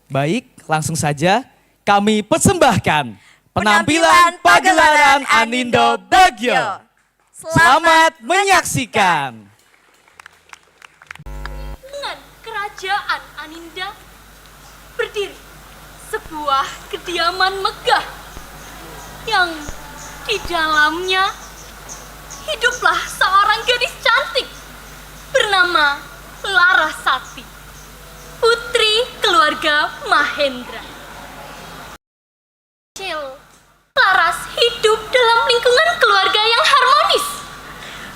Baik, langsung saja kami persembahkan penampilan pagelaran Anindo Bagyo. Selamat menyaksikan. Dengan kerajaan Aninda berdiri sebuah kediaman megah yang di dalamnya hiduplah seorang gadis cantik bernama Larasati, putri keluarga Mahendra. Laras hidup dalam lingkungan keluarga yang harmonis,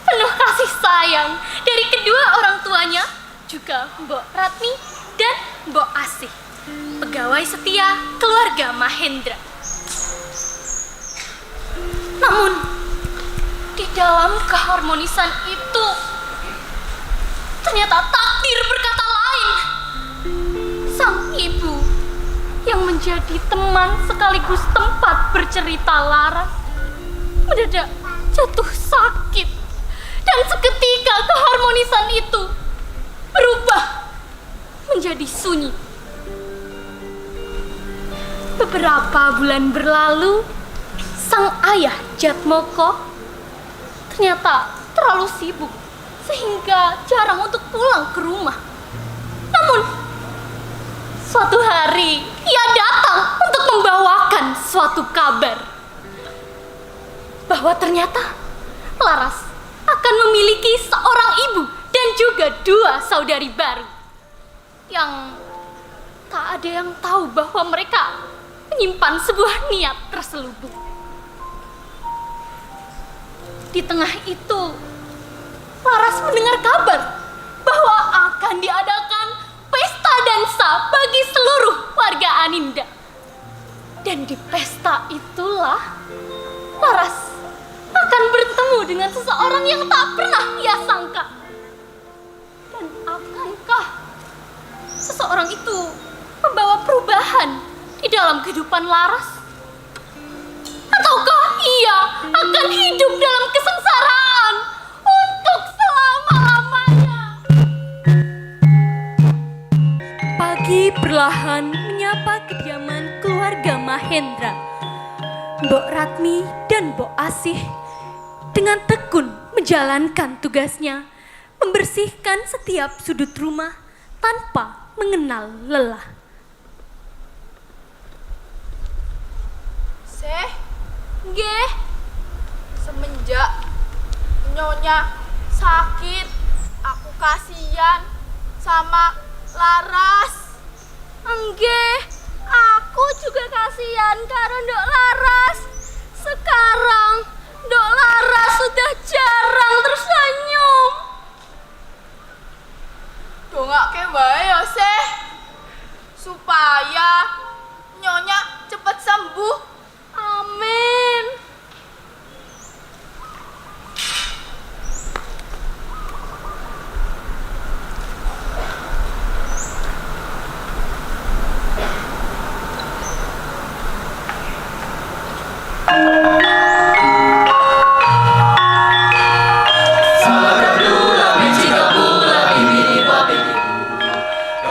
penuh kasih sayang dari kedua orang tuanya, juga Mbok Ratmi dan Mbok Asih, pegawai setia keluarga Mahendra. Namun, di dalam keharmonisan itu, ternyata takdir berkata lain. Sang ibu yang menjadi teman sekaligus tempat bercerita Laras mendadak jatuh sakit, dan seketika keharmonisan itu berubah menjadi sunyi. Beberapa bulan berlalu, sang ayah Jatmoko ternyata terlalu sibuk sehingga jarang untuk pulang ke rumah. Namun, suatu hari ia datang untuk membawakan suatu kabar bahwa ternyata Laras akan memiliki seorang ibu dan juga 2 saudari baru yang tak ada yang tahu bahwa mereka menyimpan sebuah niat terselubung. Di tengah itu, Laras mendengar kabar bahwa akan diadakan pesta dansa bagi seluruh warga Aninda. Dan di pesta itulah Laras akan bertemu dengan seseorang yang tak pernah ia sangka. Dan akankah seseorang itu membawa perubahan di dalam kehidupan Laras? Ataukah ia akan hidup dalam kesengsaraan untuk selama-lamanya? Pagi perlahan menyapa kediaman keluarga Mahendra. Mbok Ratmi dan Mbok Asih dengan tekun menjalankan tugasnya, membersihkan setiap sudut rumah tanpa mengenal lelah. Nggih, semenjak Nyonya sakit, aku kasihan sama Laras. Nggih, aku juga kasihan karo Ndok Laras. Sekarang Ndok Laras sudah jarang tersenyum. Dongake wae ya, Seh, supaya Nyonya cepat sembuh. Amin.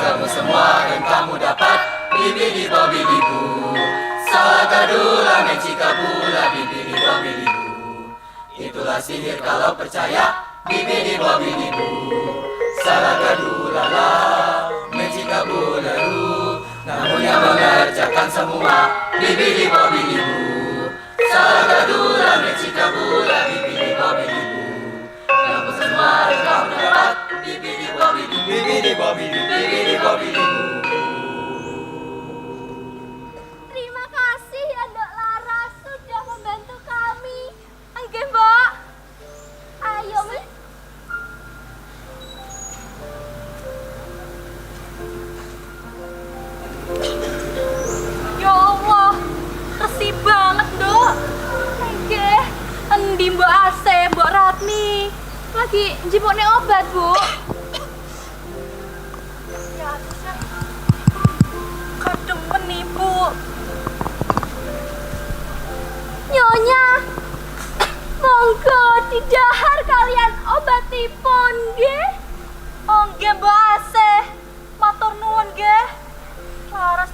Kamu semua dan kamu dapat bibidi bobidibu. Salakadula mecikabula bibidi bobidibu. Itulah sihir kalau percaya bibidi bobidibu. Salakadula la mecikabula ru. Namun yang mengerjakan semua bibidi bobidibu. Salakadula mecikabula bibidi bobidibu. Kamu semua dan kamu dapat bibidi bobidibu. Bibidi bobidibu. Bibidi bobidibu. Terima kasih ya Ndok Laras sudah membantu kami. Nggih, Mbok. Ayo, Mas. Ya Allah, resih banget, Ndok. Nggih, endi Mbok Asih, Mbok Ratmi? Lagi njipukne obat, Bu. Ya, bisa. Kademen Ibu. Nyonya, monggo didahar kalian obatipun, nggih. Oh, nggih, Mbok Asih. Matur nuwun, nggih. Laras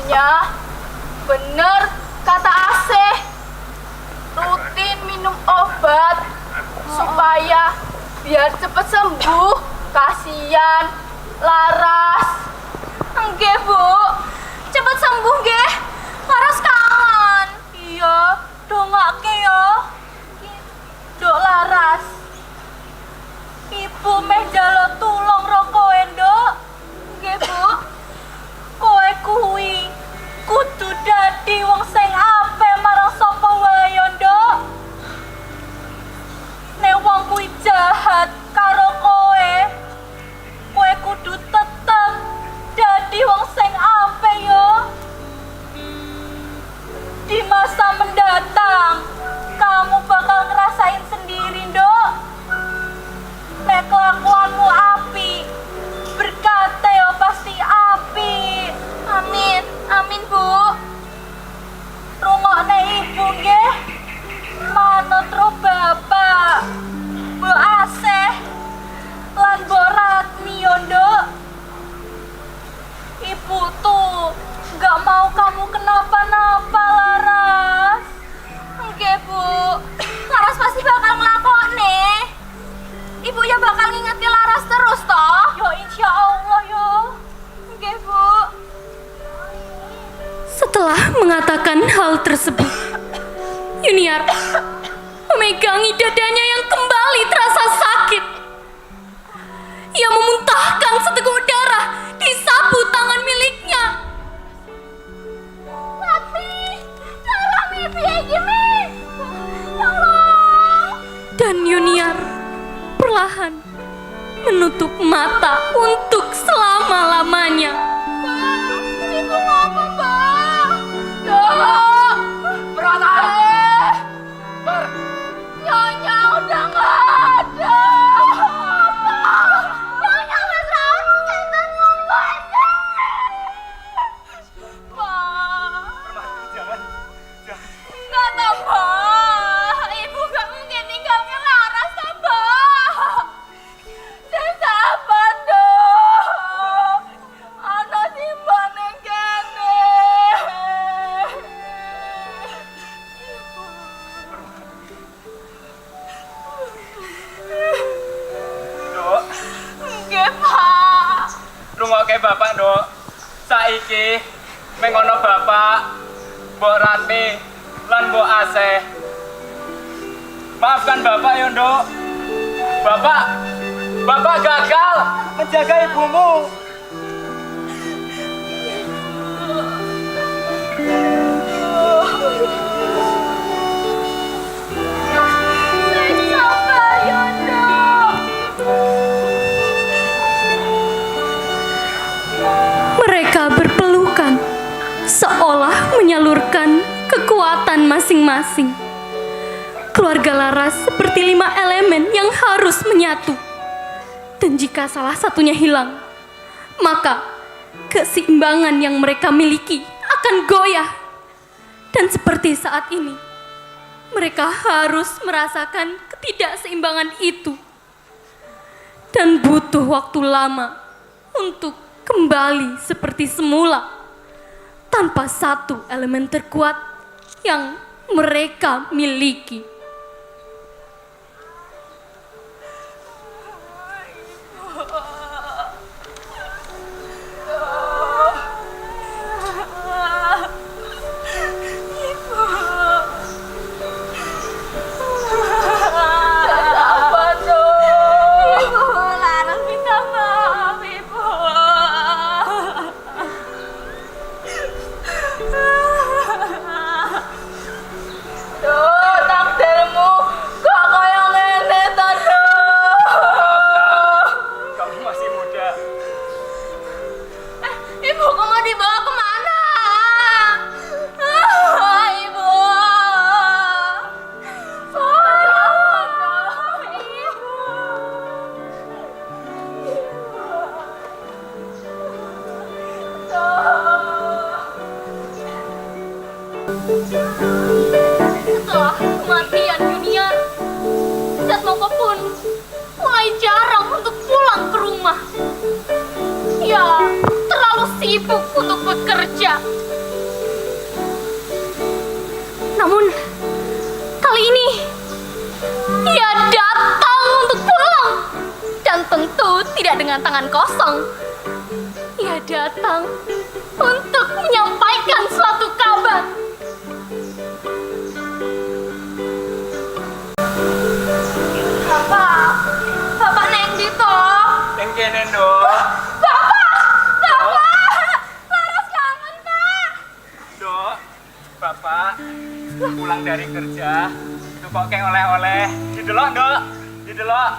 Ya, bener kata Asih. Rutin minum obat supaya biar cepet sembuh. Kasian Laras. Nggih, Bu. Cepet sembuh nggih. Laras kangen. Iya, dongake ya. Dok Laras. Ibu meh njaluk tulung ro kowe, Nduk. Nggih, Bu. Kowe kuwi kudu dadi wong sing apik marang sapa wae, Nduk. Nek wong kuwi jahat karo kowe, kowe kudu tetep dadi wong sing apik yo. Di masa mendatang, kamu bakal ngerasain sendiri, Nduk. Nek kelakuanmu api, berkata yo pasti api. Amin, amin, Bu. Rungokne Ibu nggih. Manut ro Bapak, Bu Asih, lan Bu Ratmi yo, Nduk. Ibu tuh nggak mau kamu kenapa-napa, Laras. Nggih, Bu. Laras pasti bakal nglakoni. Ibu ya bakal ngingetin Laras terus toh. Yo insya Allah yo. Nggih, Bu. Setelah mengatakan hal tersebut, Yuniar memegangi dadanya yang kembali terasa sakit. Ia memuntahkan seteguk darah di sapu tangan miliknya. Mati, darah mimpi gini. Ya Allah. Dan Yuniar perlahan menutup mata untuk selama-lamanya. Ibu ngapa, Mbak? Dok, berat. Nyonya udah nggak ada. Nyonya udah selalu dengan gue. Jangan. Nggak tahu, Mbak. Ibu nggak mungkin tinggalnya Laras, Mbak. Saya sabar, Dok. Anak simpan yang kene. Dok, Nggih, Pak. rungokke Bapak, Dok. Saiki mengono Bapak, Mbok Ratmi, lan Mbok Asih. Maafkan Bapak ya, Dok. Bapak gagal menjaga ibumu. Saya sabar, ya, Dok. Mereka berpelukan, seolah menyalurkan kekuatan masing-masing. Keluarga Laras seperti 5 elemen yang harus menyatu. Dan jika salah satunya hilang, maka keseimbangan yang mereka miliki akan goyah. Dan seperti saat ini, mereka harus merasakan ketidakseimbangan itu. Dan butuh waktu lama untuk kembali seperti semula, tanpa satu elemen terkuat yang mereka miliki. Sabar, Dok. Ibu, Laras minta maaf, Ibu. Dok, takdirmu kok kaya ngene ta, Dok? Kamu masih muda. Ibu kok mau dibawa kemana? Ibu. Setelah kematian Yuniar, Datmoko pun mulai jarang untuk pulang ke rumah. Ya, terlalu sibuk untuk bekerja. dengan tangan kosong. Ia datang untuk menyampaikan suatu kabar. Bapak neng Dito. Yang kene, Nduk. Laras kangen, Pak. Nduk, Bapak pulang dari kerja. Tuh kok kayak oleh-oleh. Didelok, Nduk. Didelok.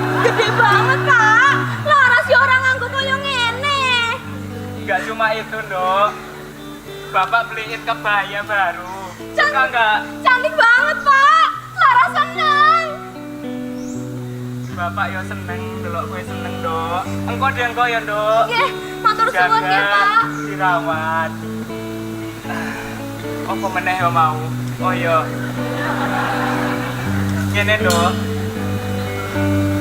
Gede banget, Pak. Laras ya orang nganggo koyo ngene. Enggak cuma itu, Nduk. Bapak beliin kebaya baru. Suka enggak? Cantik banget, Pak. Laras seneng. Bapak yo seneng, delok kowe seneng, Nduk. Engko diengko ya, Nduk. Nggih, matur suwun nggih, Pak. Dirawat. Apa meneh yo mau? Oh iya. Ngene, Nduk.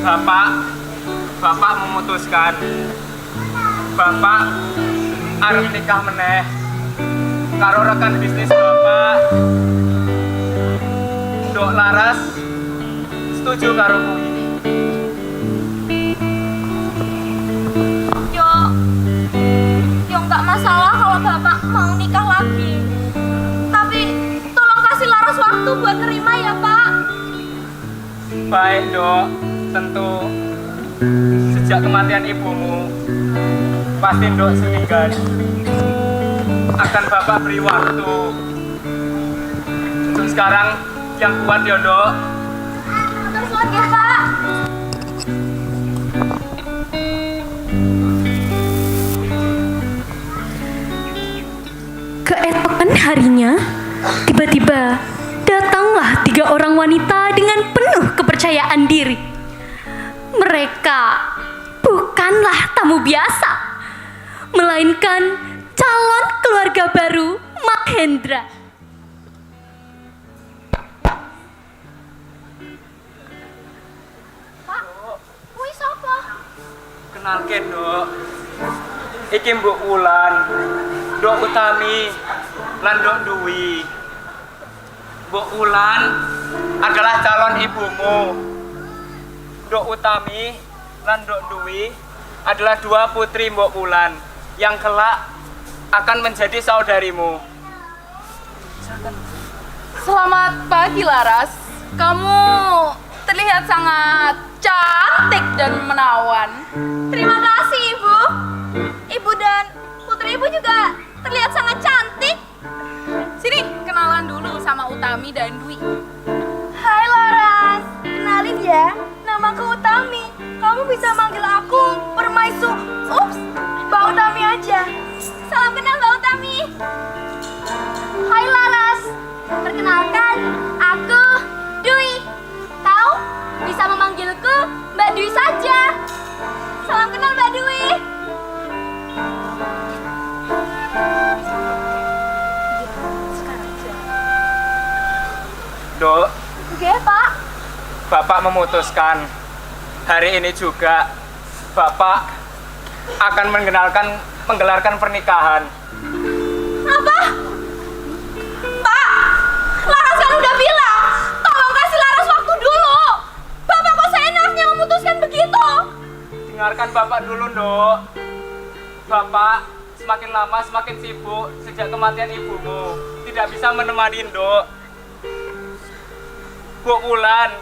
Bapak memutuskan. Bapak arep nikah meneh karo rekan bisnis Bapak. Nduk Laras setuju karo kuwi. Yo nggak masalah kalau Bapak mau nikah lagi. Tapi tolong kasih Laras waktu buat nerima ya, Pak. Baik, Nduk. Tentu sejak kematian ibumu pasti Nduk setinggal akan Bapak beri waktu. Untuk sekarang yang kuat ya, Nduk. Matur suwun nggih, Pak. Keesokan harinya, tiba-tiba datanglah 3 orang wanita dengan penuh kepercayaan diri. Mereka bukanlah tamu biasa, melainkan calon keluarga baru Mahendra. Pak, kuwi sapa? Kenalke, Nduk. Iki Mbok Wulan, Nduk Utami, lan Nduk Dwi. Mbok Wulan adalah calon ibumu. Nduk Utami lan Nduk Dwi adalah 2 putri Mbok Wulan yang kelak akan menjadi saudarimu. Selamat pagi, Laras. Kamu terlihat sangat cantik dan menawan. Terima kasih, Ibu. Ibu dan putri Ibu juga terlihat sangat cantik. Sini, kenalan dulu sama Utami dan Dwi. Hai, Laras. Kenalin ya, namaku Utami. Kamu bisa manggil aku Permaisu. Ups, Mbak Utami aja. Salam kenal, Mbak Utami. Hai, Laras. Perkenalkan, aku Dwi. Tahu? Bisa memanggilku Mbak Dwi saja. Salam kenal, Mbak Dwi. Nduk, Oke, Pak. Bapak memutuskan hari ini juga Bapak akan menggelarkan pernikahan. Apa? Pak, Laras kan udah bilang, tolong kasih Laras waktu dulu. Bapak kok seenaknya memutuskan begitu? Dengarkan Bapak dulu, Nduk. Bapak semakin lama semakin sibuk sejak kematian ibumu. Tidak bisa menemani Nduk. Bu Wulan,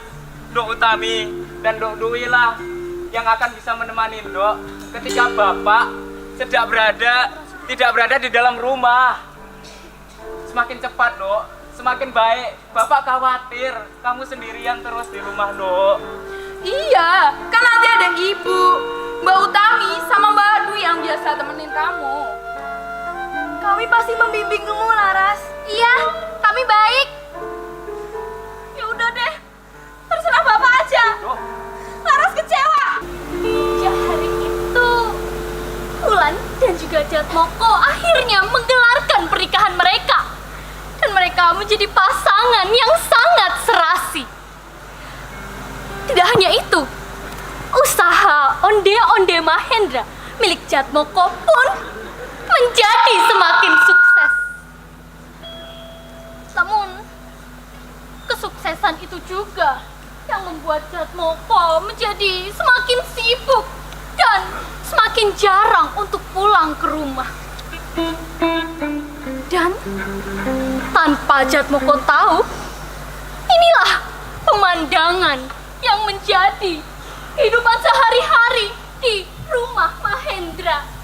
Nduk Utami, dan Nduk Dwi lah yang akan bisa menemani Nduk ketika Bapak tidak berada di dalam rumah. Semakin cepat, Nduk, semakin baik. Bapak khawatir kamu sendirian terus di rumah, Nduk. Iya, kan nanti ada Ibu, Mbak Utami, sama Mbak Dwi yang biasa temenin kamu. Kami pasti membimbingmu, Laras. Iya, kami baik. Ya udah deh, terserah Bapak aja. Nduk, Laras kecewa. Sejak hari itu, Wulan dan juga Jatmoko akhirnya menggelarkan pernikahan mereka. Dan mereka menjadi pasangan yang sangat serasi. Tidak hanya itu, usaha onde-onde Mahendra milik Jatmoko pun menjadi semakin sukses. Namun, kesuksesan itu juga yang membuat Jatmoko menjadi semakin sibuk dan semakin jarang untuk pulang ke rumah. Dan tanpa Jatmoko tahu, inilah pemandangan yang menjadi kehidupan sehari-hari di rumah Mahendra.